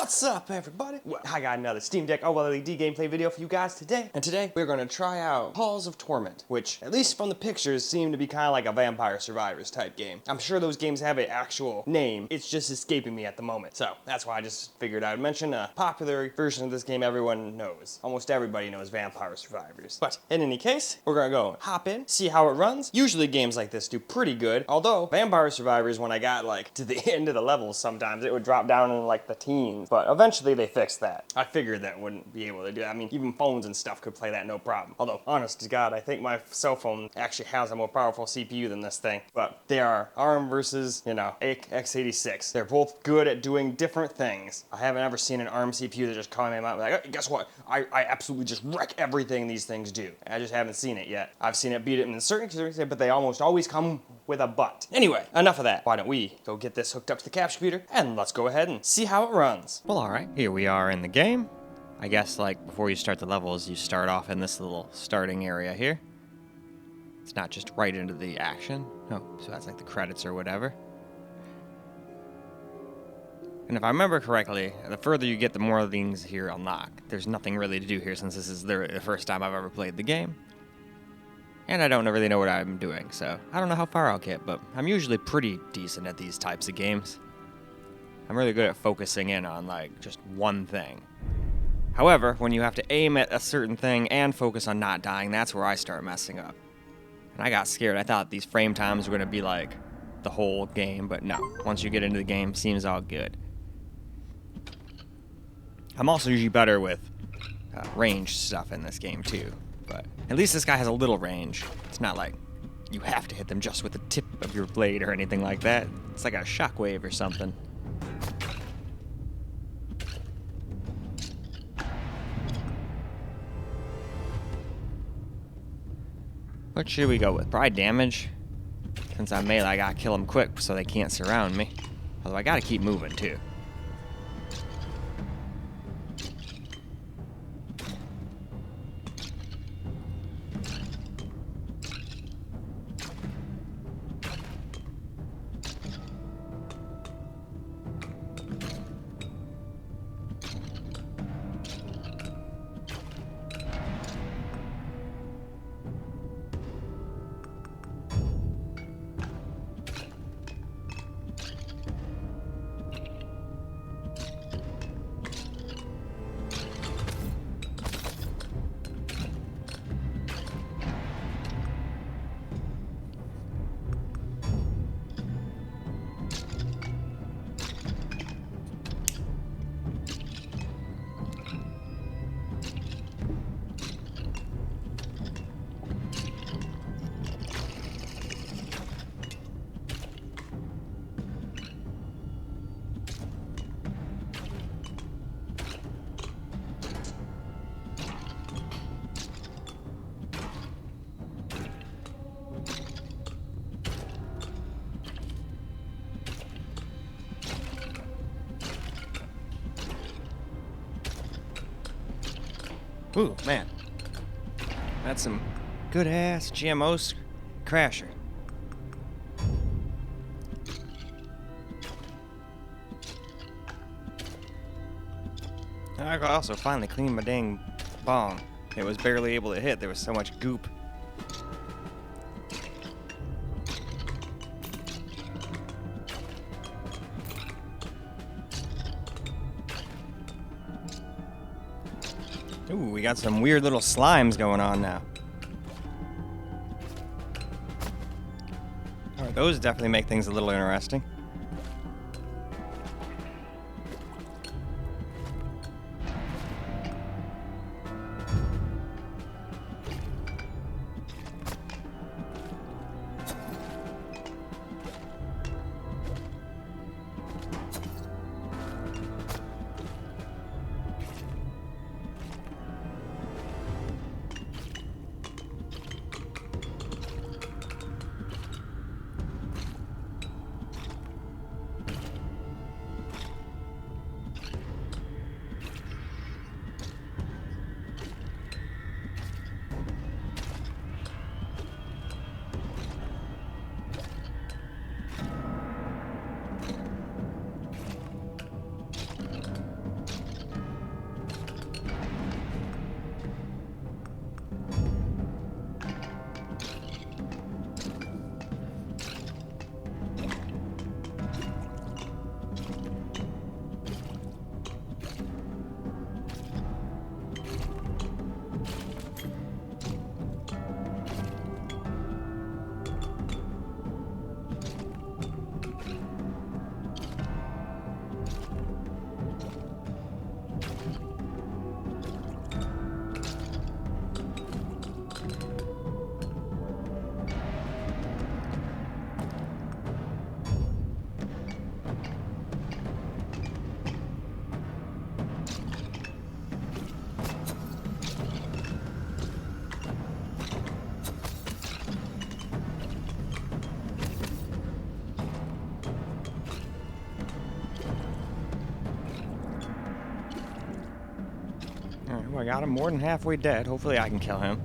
What's up, everybody? Well, I got another Steam Deck OLED gameplay video for you guys today. And today, we're gonna try out Halls of Torment, which, at least from the pictures, seem to be kind of like a Vampire Survivors type game. I'm sure those games have an actual name, it's just escaping me at the moment. So, that's why I just figured I would mention a popular version of this game everyone knows. Almost everybody knows Vampire Survivors. But, in any case, we're gonna go hop in, see how it runs. Usually games like this do pretty good, although Vampire Survivors, when I got like to the end of the levels, sometimes it would drop down in like the teens. But eventually they fixed that. I figured that wouldn't be able to do that. I mean, even phones and stuff could play that no problem. Although, honest to God, I think my cell phone actually has a more powerful CPU than this thing. But they are ARM versus, x86. They're both good at doing different things. I haven't ever seen an ARM CPU that just came out like, hey, guess what? I absolutely just wreck everything these things do. I just haven't seen it yet. I've seen it beat it in certain cases, but they almost always come with a but. Anyway, enough of that. Why don't we go get this hooked up to the capture computer and let's go ahead and see how it runs. Well, alright, here we are in the game. I guess, like, before you start the levels, you start off in this little starting area here. It's not just right into the action. Oh, so that's like the credits or whatever. And if I remember correctly, the further you get, the more things here unlock. There's nothing really to do here since this is the first time I've ever played the game. And I don't really know what I'm doing, so I don't know how far I'll get, but I'm usually pretty decent at these types of games. I'm really good at focusing in on, like, just one thing. However, when you have to aim at a certain thing and focus on not dying, that's where I start messing up. And I got scared. I thought these frame times were going to be, like, the whole game, but no. Once you get into the game, seems all good. I'm also usually better with range stuff in this game, too. But at least this guy has a little range. It's not like you have to hit them just with the tip of your blade or anything like that. It's like a shockwave or something. What should we go with? Probably damage. Since I'm melee, I gotta kill them quick so they can't surround me. Although I gotta keep moving too. Ooh, man. That's some good-ass GMO crasher. I could also finally clean my dang bong. It was barely able to hit. There was so much goop. Ooh, we got some weird little slimes going on now. Alright, those definitely make things a little interesting. Alright, well, I got him more than halfway dead. Hopefully I can kill him.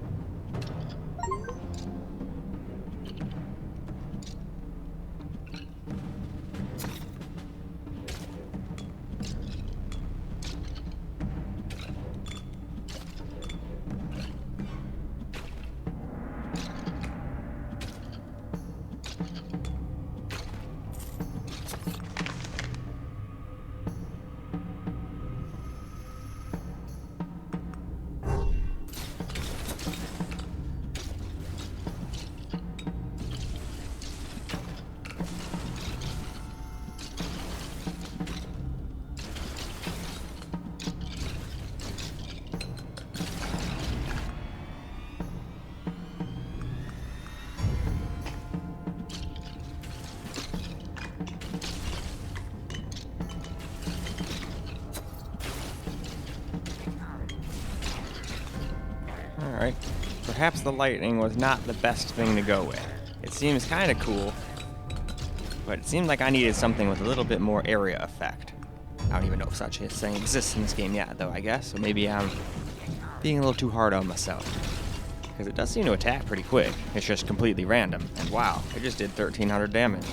Alright, perhaps the lightning was not the best thing to go with. It seems kind of cool, but it seemed like I needed something with a little bit more area effect. I don't even know if such a thing exists in this game yet, though, I guess, so maybe I'm being a little too hard on myself. Because it does seem to attack pretty quick. It's just completely random, and wow, it just did 1,300 damage.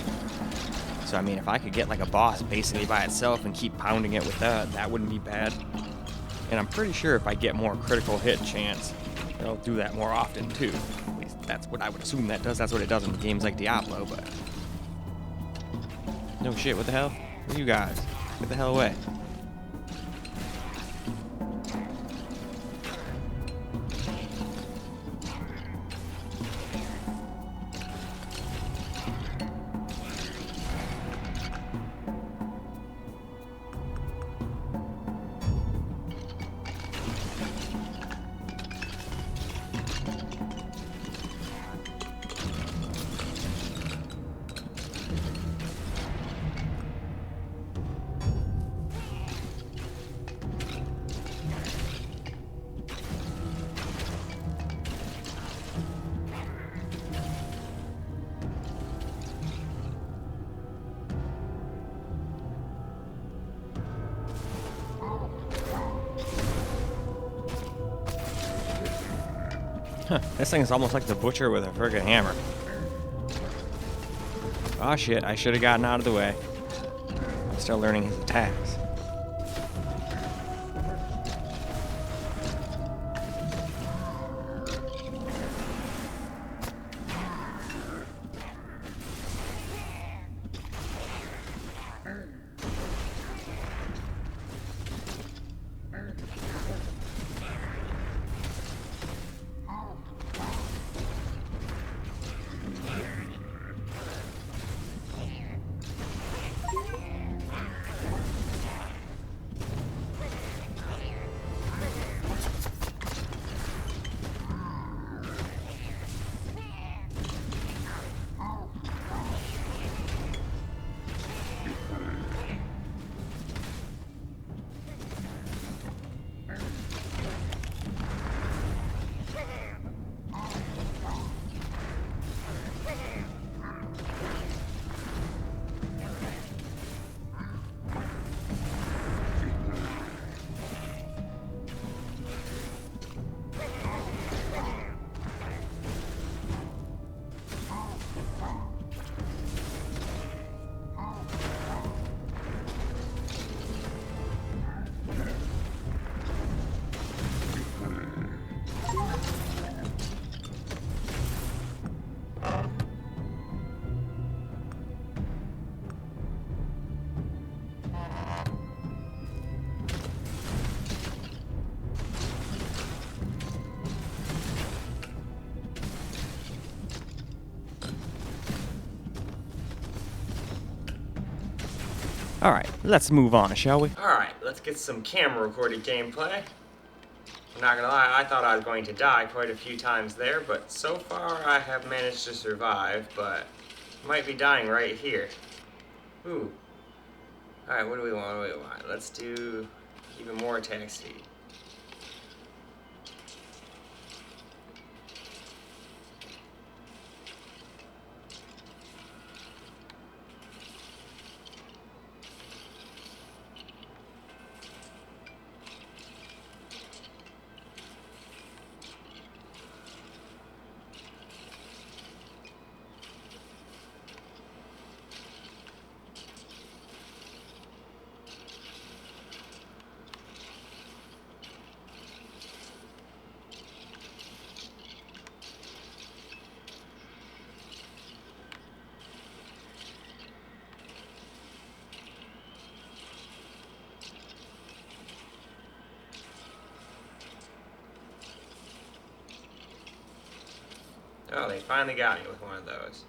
So, I mean, if I could get like a boss basically by itself and keep pounding it with that wouldn't be bad. And I'm pretty sure if I get more critical hit chance, it'll do that more often too. At least that's what I would assume that does. That's what it does in games like Diablo, but... No shit, what the hell? Who are you guys? Get the hell away. Huh, this thing is almost like the butcher with a friggin' hammer. Aw shit, I should have gotten out of the way. I'm still learning his attacks. Alright, let's move on, shall we? Alright, let's get some camera recorded gameplay. I'm not gonna lie, I thought I was going to die quite a few times there, but so far I have managed to survive, but might be dying right here. Ooh. Alright, what do we want? Let's do even more attack speed. finally got me with one of those.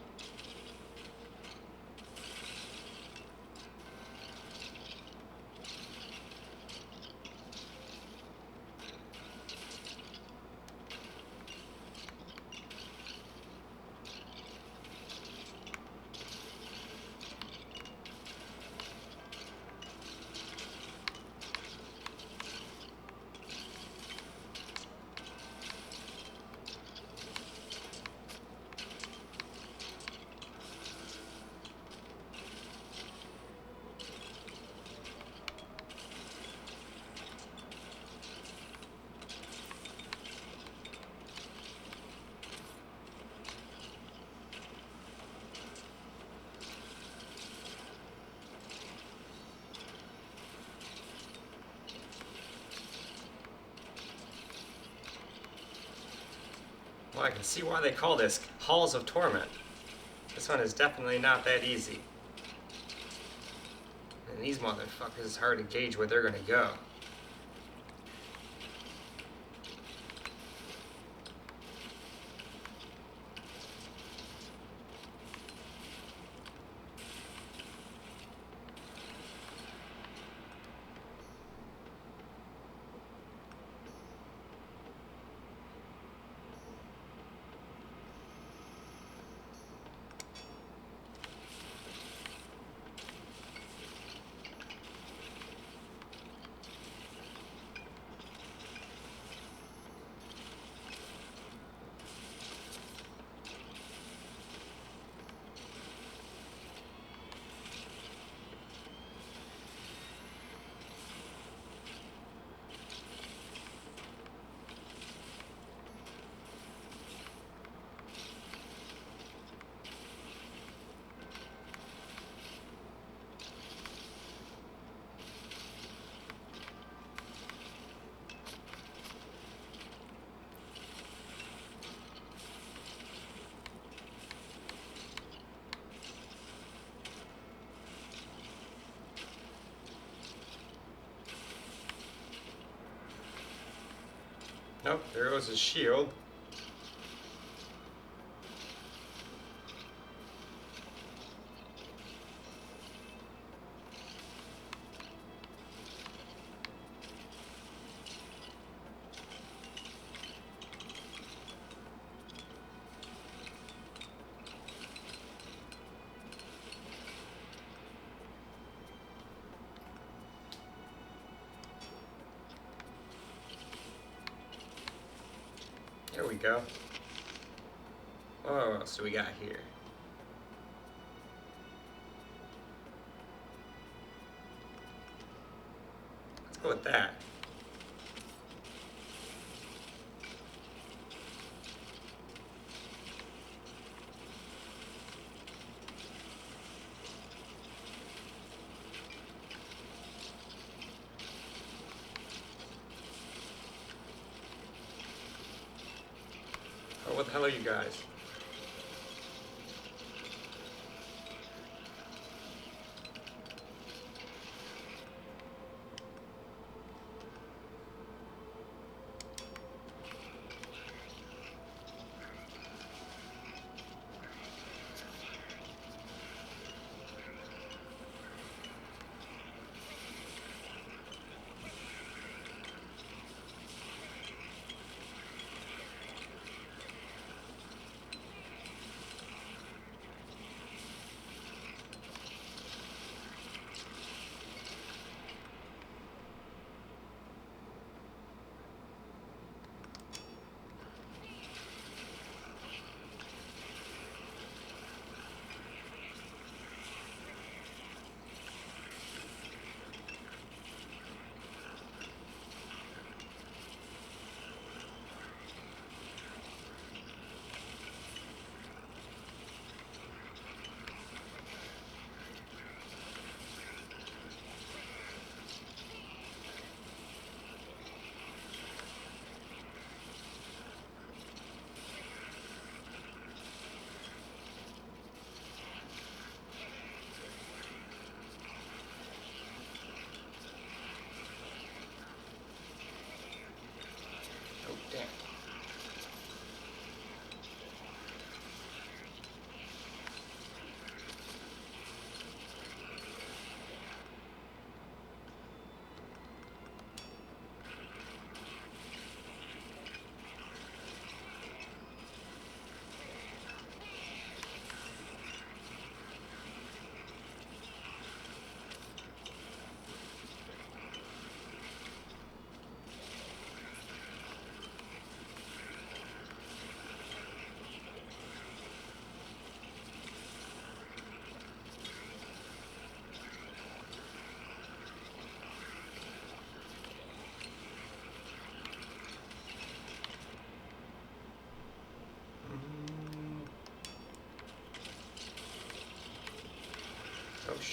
Well, I can see why they call this Halls of Torment. This one is definitely not that easy. And these motherfuckers, it's hard to gauge where they're gonna go. Nope, there goes his shield. There we go. Oh, what else do we got here? Let's go with that. Oh, what the hell are you guys?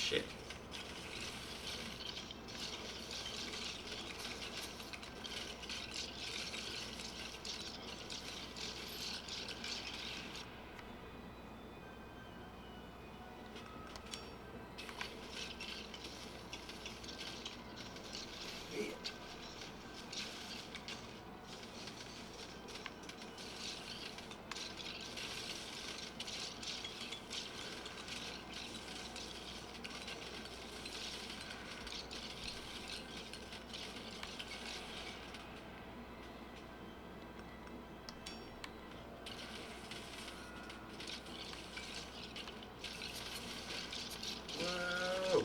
shit. Whoa.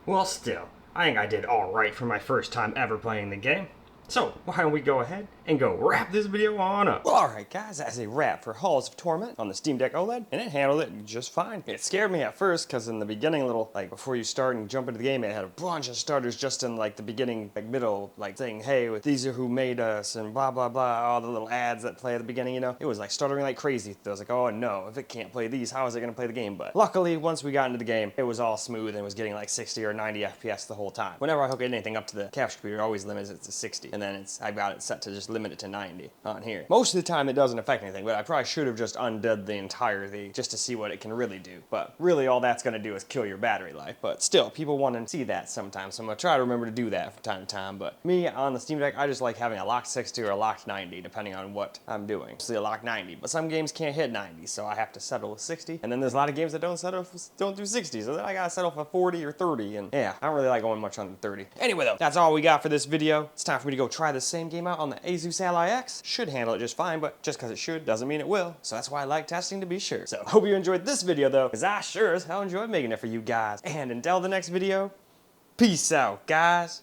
Well, still, I think I did alright for my first time ever playing the game. So, why don't we go ahead and go wrap this video on up. Well, alright guys, that's a wrap for Halls of Torment on the Steam Deck OLED, and it handled it just fine. It scared me at first, because in the beginning before you start and jump into the game, it had a bunch of starters just in the beginning, middle, saying, hey, these are who made us, and blah blah blah, all the little ads that play at the beginning, you know? It was stuttering like crazy. I was like, oh no, if it can't play these, how is it gonna play the game? But luckily, once we got into the game, it was all smooth and was getting 60 or 90 FPS the whole time. Whenever I hook anything up to the capture computer, it always limits it to 60, and then I've got it set to just limit it to 90 on here. Most of the time it doesn't affect anything, but I probably should have just undid the entire thing just to see what it can really do. But really all that's gonna do is kill your battery life. But still, people want to see that sometimes, so I'm gonna try to remember to do that from time to time. But me, on the Steam Deck, I just like having a locked 60 or a locked 90, depending on what I'm doing. Mostly a locked 90, but some games can't hit 90, so I have to settle with 60. And then there's a lot of games that don't do 60, so then I gotta settle for 40 or 30, and yeah, I don't really like going much on the 30. Anyway though, that's all we got for this video. It's time for me to go try the same game out on the Asus Ally X. Should handle it just fine, but just because it should doesn't mean it will. So that's why I like testing, to be sure. So hope you enjoyed this video though, because I sure as hell enjoyed making it for you guys. And until the next video, peace out, guys.